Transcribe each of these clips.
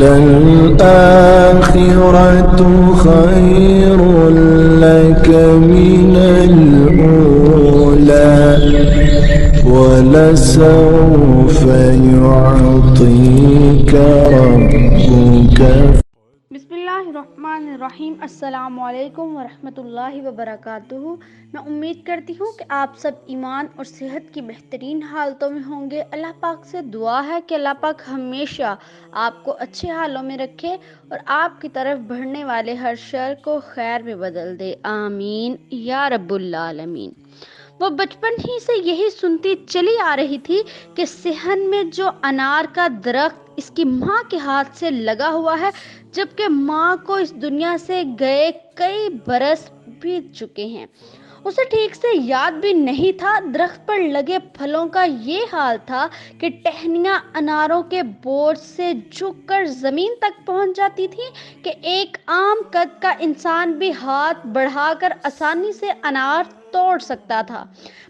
وَلَلْآخِرَةُ خَيْرٌ لَكَ مِنَ الْأُولَى وَلَسَوْفَ يُعْطِيكَ رَبُّكَ. بسم اللہ الرحمن الرحیم. السلام علیکم ورحمۃ اللہ وبرکاتہ. میں امید کرتی ہوں کہ آپ سب ایمان اور صحت کی بہترین حالتوں میں ہوں گے. اللہ پاک سے دعا ہے کہ اللہ پاک ہمیشہ آپ کو اچھے حالوں میں رکھے اور آپ کی طرف بڑھنے والے ہر شر کو خیر میں بدل دے. آمین یا رب العالمین. وہ بچپن ہی سے یہی سنتی چلی آ رہی تھی کہ صحن میں جو انار کا درخت اس کی ماں کے ہاتھ سے لگا ہوا ہے، جبکہ ماں کو اس دنیا سے گئے کئی برس بیت چکے ہیں. اسے ٹھیک سے یاد بھی نہیں تھا. درخت پر لگے پھلوں کا یہ حال تھا کہ ٹہنیاں اناروں کے بورڈ سے جھک کر زمین تک پہنچ جاتی تھی کہ ایک عام قد کا انسان بھی ہاتھ بڑھا کر آسانی سے انار توڑ سکتا تھا.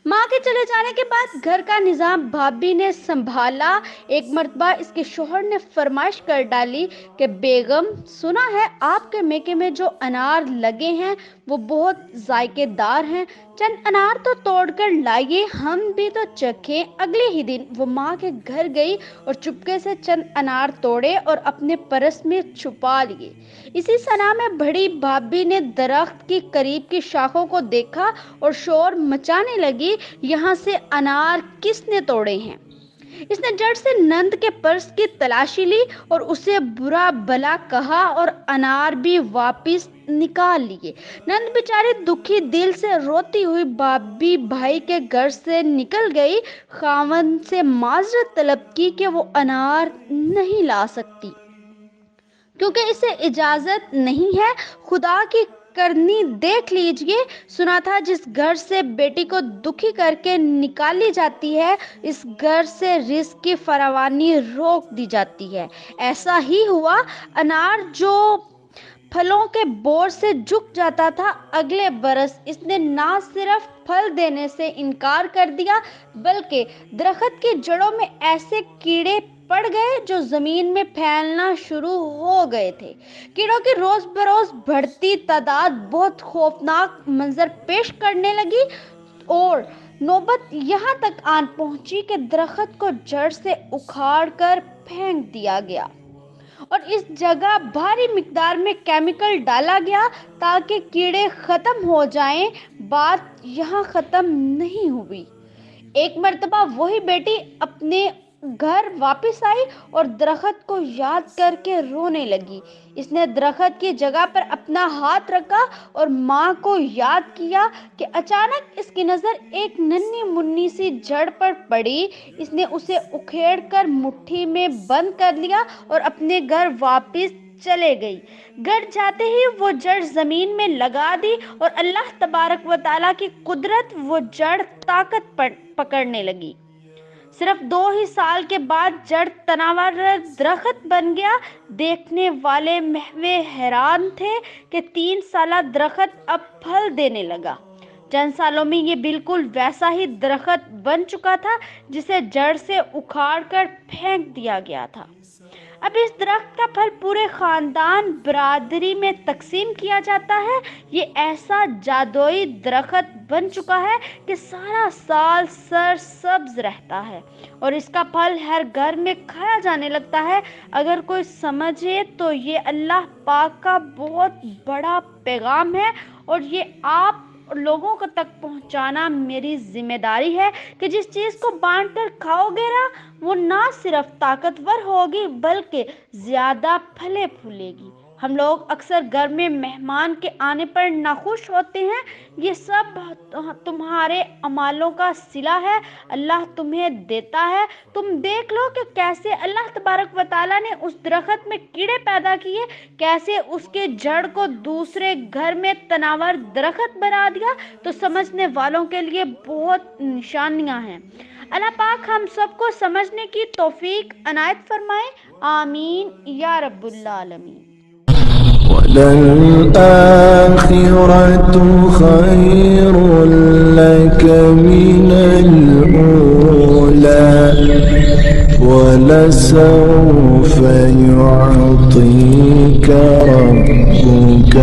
ماں کے چلے جانے کے بعد گھر کا نظام بھابھی نے سنبھالا. ایک مرتبہ اس کے شوہر نے فرمائش کر ڈالی کہ بیگم، سنا ہے آپ کے میکے میں جو انار لگے ہیں وہ بہت ذائقے دار ہیں، چند انار تو توڑ کر لائیے، ہم بھی تو چکھیں. اگلے ہی دن وہ ماں کے گھر گئی اور چپکے سے چند انار توڑے اور اپنے پرس میں چھپا لیے. اسی سنا میں بڑی بھابھی نے درخت کی قریب کی شاخوں کو دیکھا اور شور مچانے لگی، یہاں سے انار کس نے توڑے ہیں؟ اس نے جڑ سے نند کے پرس کی تلاشی لی اور اسے برا بھلا کہا اور انار بھی واپس نکال لیے. نند بیچاری دکھی دل سے روتی ہوئی بھابھی بھائی کے گھر سے نکل گئی. خاوند سے معذرت طلب کی کہ وہ انار نہیں لا سکتی کیونکہ اسے اجازت نہیں ہے. خدا کی کرنی دیکھ لیجئے. سنا تھا جس گھر سے بیٹی کو دکھی کر کے نکالی جاتی ہے، اس گھر سے رزق کی فراوانی روک دی جاتی ہے. ایسا ہی ہوا. انار جو پھلوں کے بور سے جھک جاتا تھا، اگلے برس اس نے نہ صرف پھل دینے سے انکار کر دیا بلکہ درخت کی جڑوں میں ایسے کیڑے پڑ گئے جو زمین میں پھیلنا شروع ہو گئے تھے. کیڑوں کی روز بروز بڑھتی تعداد بہت خوفناک منظر پیش کرنے لگی اور نوبت یہاں تک آن پہنچی کہ درخت کو جڑ سے اکھاڑ کر پھینک دیا گیا اور اس جگہ بھاری مقدار میں کیمیکل ڈالا گیا تاکہ کیڑے ختم ہو جائیں. بات یہاں ختم نہیں ہوئی. ایک مرتبہ وہی بیٹی اپنے گھر واپس آئی اور درخت کو یاد کر کے رونے لگی. اس نے درخت کی جگہ پر اپنا ہاتھ رکھا اور ماں کو یاد کیا کہ اچانک اس کی نظر ایک ننھی منی سی جڑ پر پڑی. اس نے اسے اکھیڑ کر مٹھی میں بند کر لیا اور اپنے گھر واپس چلے گئی. گھر جاتے ہی وہ جڑ زمین میں لگا دی اور اللہ تبارک و تعالیٰ کی قدرت وہ جڑ طاقت پکڑنے لگی. صرف 2 ہی سال کے بعد جڑ تناور درخت بن گیا. دیکھنے والے محو حیران تھے کہ 3 سالہ درخت اب پھل دینے لگا. چند سالوں میں یہ بالکل ویسا ہی درخت بن چکا تھا جسے جڑ سے اکھاڑ کر پھینک دیا گیا تھا. اب اس درخت کا پھل پورے خاندان برادری میں تقسیم کیا جاتا ہے. یہ ایسا جادوئی درخت بن چکا ہے کہ سارا سال سرسبز رہتا ہے اور اس کا پھل ہر گھر میں کھایا جانے لگتا ہے. اگر کوئی سمجھے تو یہ اللہ پاک کا بہت بڑا پیغام ہے اور یہ آپ لوگوں کو تک پہنچانا میری ذمہ داری ہے کہ جس چیز کو بانٹ کر کھاؤ گے نا، وہ نہ صرف طاقتور ہوگی بلکہ زیادہ پھلے پھولے گی. ہم لوگ اکثر گھر میں مہمان کے آنے پر ناخوش ہوتے ہیں. یہ سب تمہارے اعمالوں کا صلہ ہے. اللہ تمہیں دیتا ہے. تم دیکھ لو کہ کیسے اللہ تبارک و تعالیٰ نے اس درخت میں کیڑے پیدا کیے، کیسے اس کے جڑ کو دوسرے گھر میں تناور درخت بنا دیا. تو سمجھنے والوں کے لیے بہت نشانیاں ہیں. اللہ پاک ہم سب کو سمجھنے کی توفیق عنایت فرمائے. آمین یا رب العالمین. وَلَلْآخِرَةُ خَيْرٌ لَكَ مِنَ الْأُولَى ولسوف يعطيك ربك